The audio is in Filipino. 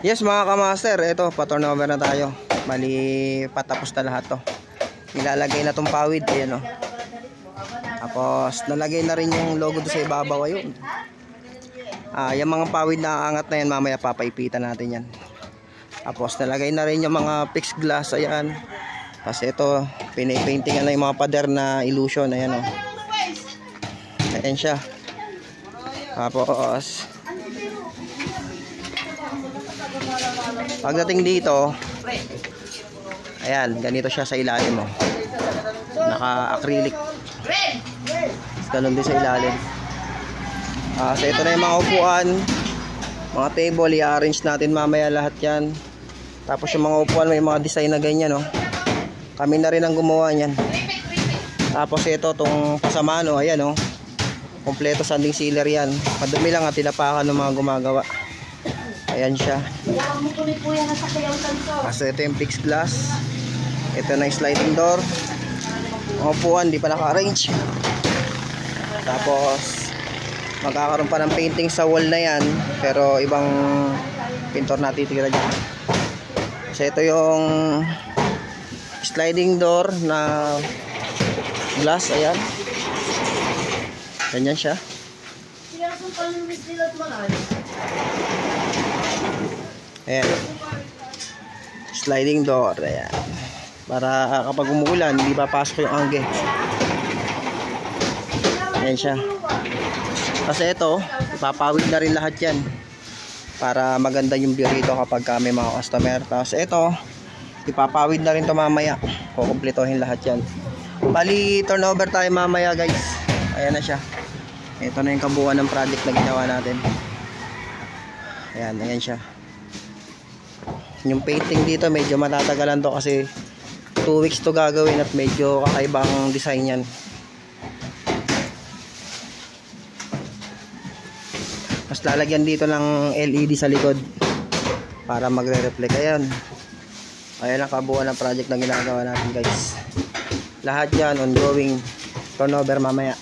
Yes mga kamaster, ito pa-turnover na tayo. Bali patapos na lahat to. Nilalagay na tong pawid, ayan o. Tapos nalagay na rin yung logo doon sa ibabaw, ayun. Yung mga pawid na aangat na yan, mamaya papaipitan natin yan. Tapos nalagay na rin yung mga fixed glass, ayan. Kasi ito, pinipaintingan na yung mga pader na illusion, ayan o. Ayan siya. Tapos pagdating dito, ayan, ganito siya sa ilalim mo. Naka-acrylic. Ganun din sa ilalim. So ito na yung mga upuan, mga table, i-arrange natin mamaya lahat yan. Tapos yung mga upuan may mga design na ganyan, no? Kami na rin ang gumawa niyan. Tapos ito, itong pasamano, ayan, no? Kompleto sanding sealer yan. Madumi lang at tinapakan ng mga gumagawa. Ayan siya. Kasi ito yung fixed glass. Ito na yung sliding door. Mga upuan, di pa naka-arrange. Tapos magkakaroon pa ng painting sa wall na yan, pero ibang pintor na titira dyan. Kasi ito yung sliding door na glass, ayan. Ganyan siya. Ayan. Sliding door, ayan. Para kapag umuulan, hindi papasok yung angge. Ayan siya. Kasi ito, ipapawid na rin lahat yan para maganda yung view rito kapag may mga customer. Tapos ito, ipapawid na rin ito mamaya. Kukumpletohin lahat yan. Bali, turnover tayo mamaya guys. Ayan na siya. Ito na yung kabuuan ng project na ginawa natin. Ayan, ayan siya. Yung painting dito medyo matatagalan to kasi 2 weeks to gagawin at medyo kakaibang design yan. Mas lalagyan dito ng LED sa likod para magre-reflect. Ayan. Ayan ang kabuuan ng project na ginagawa natin guys. Lahat yan ongoing, turnover mamaya.